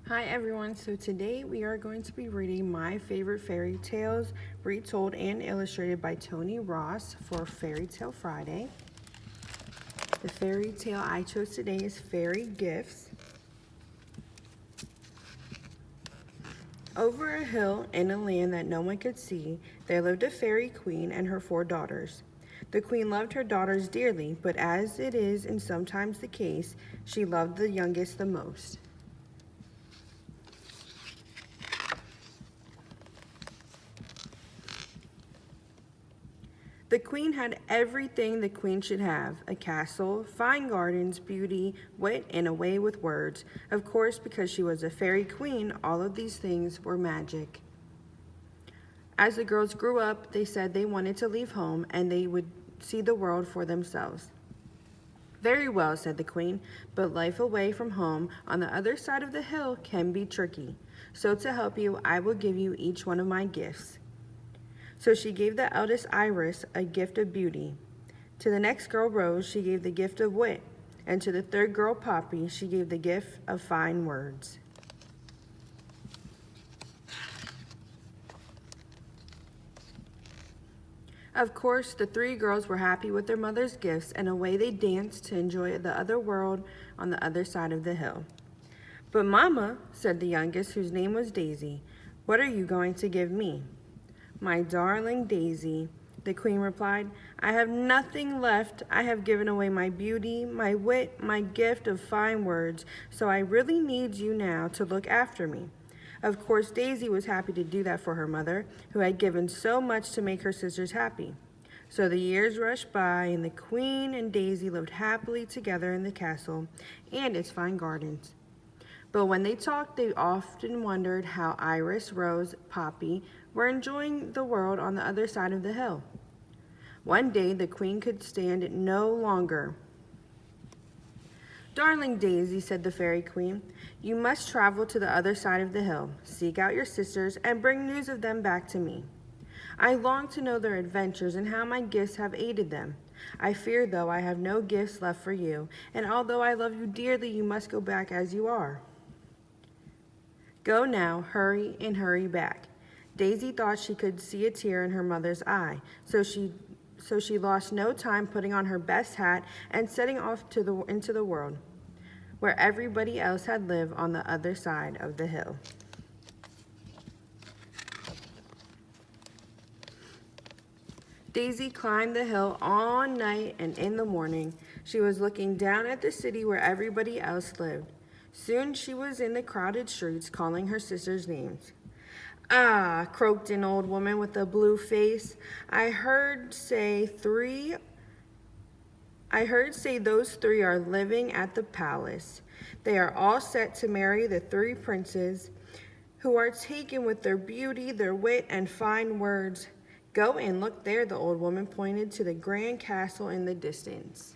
Hi everyone, so today we are going to be reading my favorite fairy tales, retold and illustrated by Tony Ross for Fairy Tale Friday. The fairy tale I chose today is Fairy Gifts. Over a hill in a land that no one could see, there lived a fairy queen and her 4 daughters. The queen loved her daughters dearly, but as it is and sometimes the case, she loved the youngest the most. The queen had everything the queen should have: a castle, fine gardens, beauty, wit, and a way with words. Of course, because she was a fairy queen, all of these things were magic. As the girls grew up, they said they wanted to leave home and they would see the world for themselves. Very well, said the queen, but life away from home on the other side of the hill can be tricky. So to help you, I will give you each one of my gifts. So she gave the eldest Iris a gift of beauty. To the next girl, Rose, she gave the gift of wit. And to the third girl, Poppy, she gave the gift of fine words. Of course, the 3 girls were happy with their mother's gifts, and away they danced to enjoy the other world on the other side of the hill. But Mama, said the youngest, whose name was Daisy, what are you going to give me? My darling Daisy, the queen replied, I have nothing left. I have given away my beauty, my wit, my gift of fine words, so I really need you now to look after me. Of course, Daisy was happy to do that for her mother, who had given so much to make her sisters happy. So the years rushed by, and the queen and Daisy lived happily together in the castle and its fine gardens. But when they talked, they often wondered how Iris, Rose, Poppy were enjoying the world on the other side of the hill. One day, the queen could stand it no longer. Darling Daisy, said the fairy queen, you must travel to the other side of the hill, seek out your sisters, and bring news of them back to me. I long to know their adventures and how my gifts have aided them. I fear, though, I have no gifts left for you, and although I love you dearly, you must go back as you are. Go now, hurry and hurry back. Daisy thought she could see a tear in her mother's eye, so she lost no time putting on her best hat and setting off into the world, where everybody else had lived on the other side of the hill. Daisy climbed the hill all night, and in the morning, she was looking down at the city where everybody else lived. Soon she was in the crowded streets calling her sisters' names. Ah, croaked an old woman with a blue face, I heard say those 3 are living at the palace. They are all set to marry the 3 princes, who are taken with their beauty, their wit, and fine words. Go and look there, the old woman pointed to the grand castle in the distance.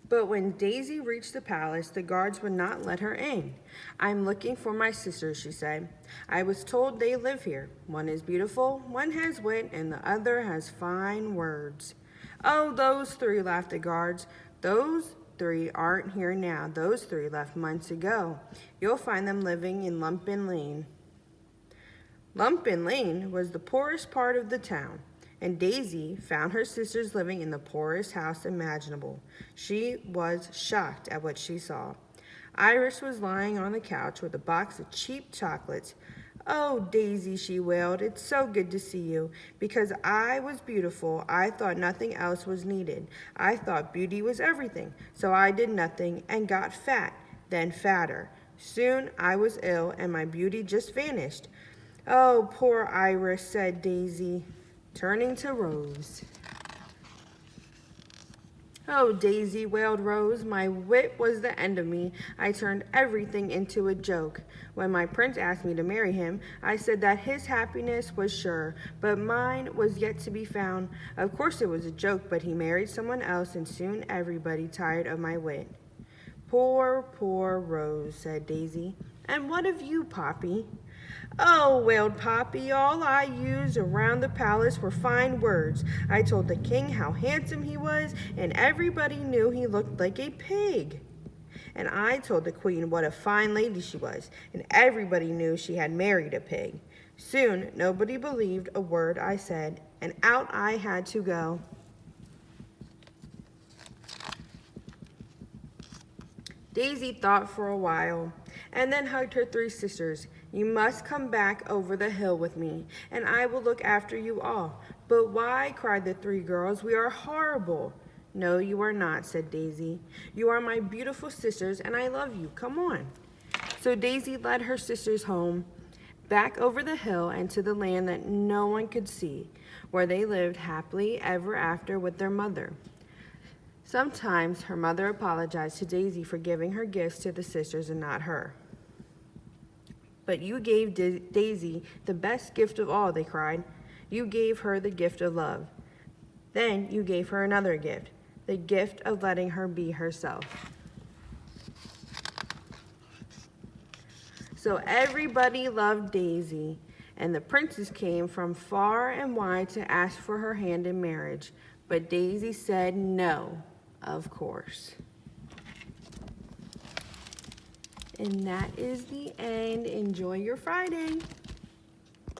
But when Daisy reached the palace, the guards would not let her in. I'm looking for my sisters, she said. I was told they live here. One is beautiful, one has wit, and the other has fine words. Oh, those 3, laughed the guards. Those 3 aren't here now. Those 3 left months ago. You'll find them living in Lumpen Lane. Lumpen Lane was the poorest part of the town, and Daisy found her sisters living in the poorest house imaginable. She was shocked at what she saw. Iris was lying on the couch with a box of cheap chocolates. Oh, Daisy, she wailed, it's so good to see you. Because I was beautiful, I thought nothing else was needed. I thought beauty was everything, so I did nothing and got fat, then fatter. Soon I was ill, and my beauty just vanished. Oh, poor Iris, said Daisy, turning to Rose. Oh, Daisy, wailed Rose, my wit was the end of me. I turned everything into a joke. When my prince asked me to marry him, I said that his happiness was sure, but mine was yet to be found. Of course it was a joke, but he married someone else, and soon everybody tired of my wit. Poor, poor Rose, said Daisy. And what of you, Poppy? Oh, wailed Poppy, all I used around the palace were fine words. I told the king how handsome he was, and everybody knew he looked like a pig. And I told the queen what a fine lady she was, and everybody knew she had married a pig. Soon, nobody believed a word I said, and out I had to go. Daisy thought for a while, and then hugged her three sisters. You must come back over the hill with me, and I will look after you all. But why? Cried the three girls. We are horrible. No, you are not, said Daisy. You are my beautiful sisters, and I love you. Come on. So Daisy led her sisters home, back over the hill and to the land that no one could see, where they lived happily ever after with their mother. Sometimes her mother apologized to Daisy for giving her gifts to the sisters and not her. But you gave Daisy the best gift of all, they cried. You gave her the gift of love. Then you gave her another gift, the gift of letting her be herself. So everybody loved Daisy, and the princes came from far and wide to ask for her hand in marriage. But Daisy said no, of course. And that is the end. Enjoy your Friday.